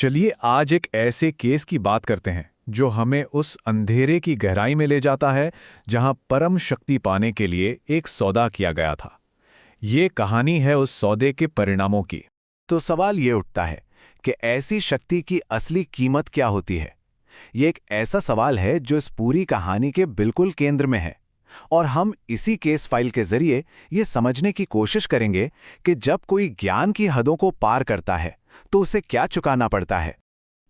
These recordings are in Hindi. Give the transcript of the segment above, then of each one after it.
चलिए आज एक ऐसे केस की बात करते हैं जो हमें उस अंधेरे की गहराई में ले जाता है जहां परम शक्ति पाने के लिए एक सौदा किया गया था। ये कहानी है उस सौदे के परिणामों की। तो सवाल ये उठता है कि ऐसी शक्ति की असली कीमत क्या होती है। ये एक ऐसा सवाल है जो इस पूरी कहानी के बिल्कुल केंद्र में है, और हम इसी केस फाइल के जरिए ये समझने की कोशिश करेंगे कि जब कोई ज्ञान की हदों को पार करता है तो उसे क्या चुकाना पड़ता है।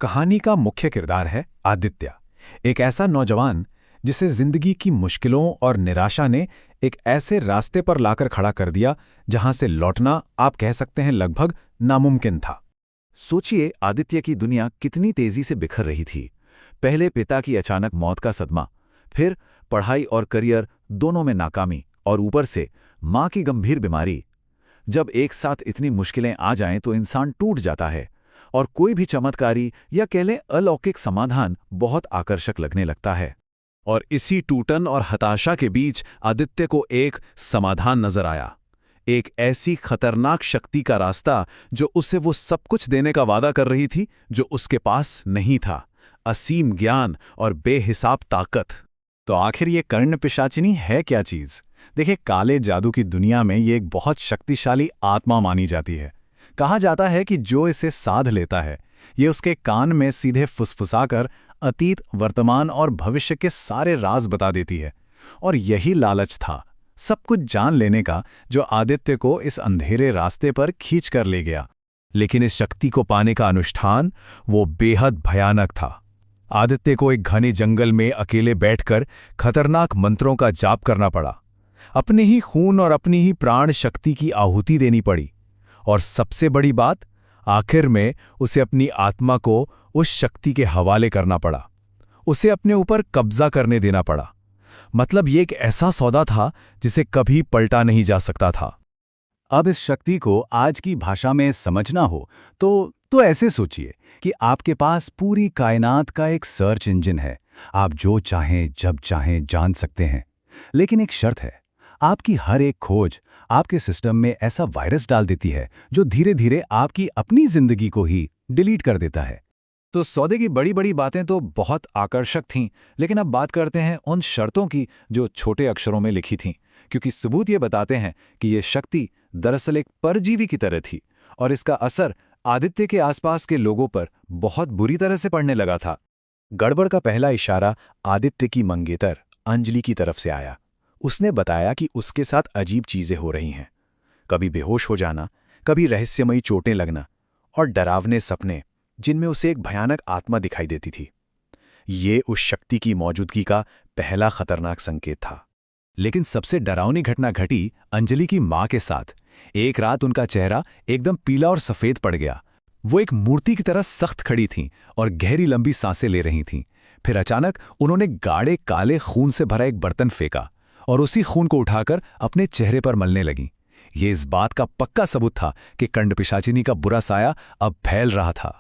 कहानी का मुख्य किरदार है आदित्य, एक ऐसा नौजवान जिसे जिंदगी की मुश्किलों और निराशा ने एक ऐसे रास्ते पर लाकर खड़ा कर दिया जहां से लौटना आप कह सकते हैं लगभग नामुमकिन था। सोचिए, आदित्य की दुनिया कितनी तेजी से बिखर रही थी। पहले पिता की अचानक मौत का सदमा, फिर पढ़ाई और करियर दोनों में नाकामी, और ऊपर से मां की गंभीर बीमारी। जब एक साथ इतनी मुश्किलें आ जाएं तो इंसान टूट जाता है, और कोई भी चमत्कारी या कह लें अलौकिक समाधान बहुत आकर्षक लगने लगता है। और इसी टूटन और हताशा के बीच आदित्य को एक समाधान नजर आया, एक ऐसी खतरनाक शक्ति का रास्ता जो उसे वो सब कुछ देने का वादा कर रही थी जो उसके पास नहीं था, असीम ज्ञान और बेहिसाब ताकत। तो आखिर ये कर्ण पिशाचिनी है क्या चीज? देखिए, काले जादू की दुनिया में ये एक बहुत शक्तिशाली आत्मा मानी जाती है। कहा जाता है कि जो इसे साध लेता है, ये उसके कान में सीधे फुसफुसाकर अतीत, वर्तमान और भविष्य के सारे राज बता देती है। और यही लालच था, सब कुछ जान लेने का, जो आदित्य को इस अंधेरे रास्ते पर खींच कर ले गया। लेकिन इस शक्ति को पाने का अनुष्ठान वो बेहद भयानक था। आदित्य को एक घने जंगल में अकेले बैठकर खतरनाक मंत्रों का जाप करना पड़ा। अपने ही खून और अपनी ही प्राण शक्ति की आहुति देनी पड़ी। और सबसे बड़ी बात, आखिर में उसे अपनी आत्मा को उस शक्ति के हवाले करना पड़ा, उसे अपने ऊपर कब्जा करने देना पड़ा। मतलब ये एक ऐसा सौदा था जिसे कभी पलटा नहीं जा सकता था। अब इस शक्ति को आज की भाषा में समझना हो तो ऐसे सोचिए कि आपके पास पूरी कायनात का एक सर्च इंजन है। आप जो चाहें जब चाहें जान सकते हैं। लेकिन एक शर्त है, आपकी हर एक खोज आपके सिस्टम में ऐसा वायरस डाल देती है जो धीरे धीरे आपकी अपनी जिंदगी को ही डिलीट कर देता है। तो सौदे की बड़ी बड़ी बातें तो बहुत आकर्षक थीं, लेकिन अब बात करते हैं उन शर्तों की जो छोटे अक्षरों में लिखी थीं, क्योंकि सबूत ये बताते हैं कि ये शक्ति दरअसल एक परजीवी की तरह थी, और इसका असर आदित्य के आसपास के लोगों पर बहुत बुरी तरह से पड़ने लगा था। गड़बड़ का पहला इशारा आदित्य की मंगेतर अंजलि की तरफ से आया। उसने बताया कि उसके साथ अजीब चीजें हो रही हैं, कभी बेहोश हो जाना, कभी रहस्यमयी चोटें लगना, और डरावने सपने जिनमें उसे एक भयानक आत्मा दिखाई देती थी। ये उस शक्ति की मौजूदगी का पहला खतरनाक संकेत था। लेकिन सबसे डरावनी घटना घटी अंजलि की मां के साथ। एक रात उनका चेहरा एकदम पीला और सफेद पड़ गया। वो एक मूर्ति की तरह सख्त खड़ी थीं और गहरी लंबी सांसें ले रही थीं। फिर अचानक उन्होंने गाढ़े काले खून से भरा एक बर्तन फेंका और उसी खून को उठाकर अपने चेहरे पर मलने लगी। ये इस बात का पक्का सबूत था कि कर्ण पिशाचिनी का बुरा साया अब फैल रहा था।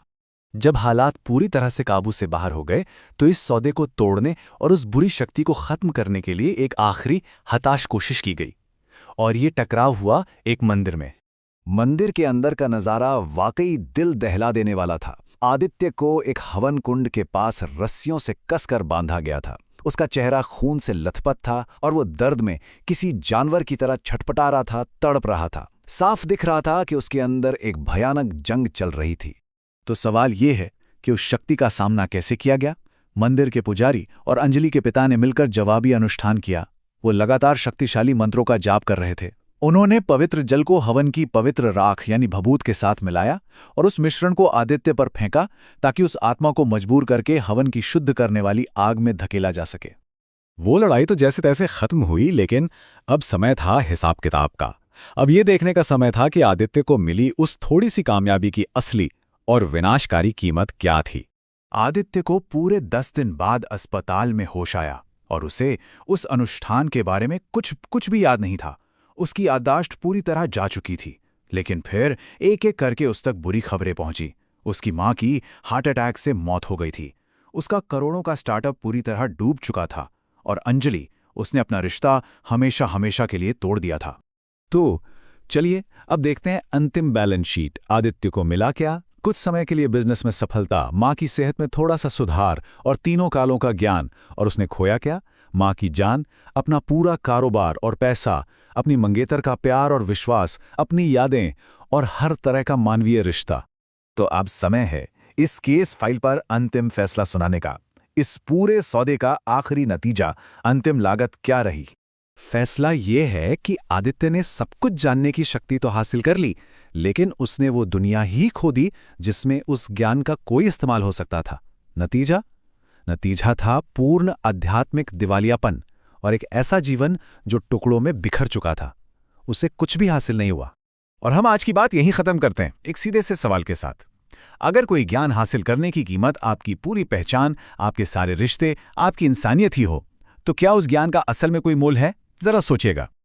जब हालात पूरी तरह से काबू से बाहर हो गए तो इस सौदे को तोड़ने और उस बुरी शक्ति को खत्म करने के लिए एक आखिरी हताश कोशिश की गई, और ये टकराव हुआ एक मंदिर में। मंदिर के अंदर का नजारा वाकई दिल दहला देने वाला था। आदित्य को एक हवन कुंड के पास रस्सियों से कसकर बांधा गया था। उसका चेहरा खून से लथपथ था और वो दर्द में किसी जानवर की तरह छटपटा रहा था, तड़प रहा था। साफ दिख रहा था कि उसके अंदर एक भयानक जंग चल रही थी। तो सवाल ये है कि उस शक्ति का सामना कैसे किया गया? मंदिर के पुजारी और अंजलि के पिता ने मिलकर जवाबी अनुष्ठान किया। वो लगातार शक्तिशाली मंत्रों का जाप कर रहे थे। उन्होंने पवित्र जल को हवन की पवित्र राख यानी भभूत के साथ मिलाया और उस मिश्रण को आदित्य पर फेंका ताकि उस आत्मा को मजबूर करके हवन की शुद्ध करने वाली आग में धकेला जा सके। वो लड़ाई तो जैसे तैसे खत्म हुई, लेकिन अब समय था हिसाब किताब का। अब ये देखने का समय था कि आदित्य को मिली उस थोड़ी सी कामयाबी की असली और विनाशकारी कीमत क्या थी। आदित्य को पूरे 10 दिन बाद अस्पताल में होश आया और उसे उस अनुष्ठान के बारे में कुछ भी याद नहीं था। उसकी याददाश्त पूरी तरह जा चुकी थी। लेकिन फिर एक एक करके उस तक बुरी खबरें पहुंची। उसकी मां की हार्ट अटैक से मौत हो गई थी। उसका करोड़ों का स्टार्टअप पूरी तरह डूब चुका था। और अंजलि, उसने अपना रिश्ता हमेशा हमेशा के लिए तोड़ दिया था। तो चलिए अब देखते हैं अंतिम बैलेंस शीट। आदित्य को मिला क्या कुछ समय के लिए बिजनेस में सफलता, माँ की सेहत में थोड़ा सा सुधार और तीनों कालों का ज्ञान, और उसने खोया क्या? माँ की जान, अपना पूरा कारोबार और पैसा, अपनी मंगेतर का प्यार और विश्वास, अपनी यादें और हर तरह का मानवीय रिश्ता। तो अब समय है इस केस फाइल पर अंतिम फैसला सुनाने का। इस पूरे सौदे का आखिरी नतीजा, अंतिम लागत क्या रही? फैसला ये है कि आदित्य ने सब कुछ जानने की शक्ति तो हासिल कर ली, लेकिन उसने वो दुनिया ही खो दी जिसमें उस ज्ञान का कोई इस्तेमाल हो सकता था। नतीजा था पूर्ण आध्यात्मिक दिवालियापन और एक ऐसा जीवन जो टुकड़ों में बिखर चुका था। उसे कुछ भी हासिल नहीं हुआ। और हम आज की बात यहीं खत्म करते हैं, एक सीधे से सवाल के साथ। अगर कोई ज्ञान हासिल करने की कीमत आपकी पूरी पहचान, आपके सारे रिश्ते, आपकी इंसानियत ही हो, तो क्या उस ज्ञान का असल में कोई मोल है? जरा सोचिएगा।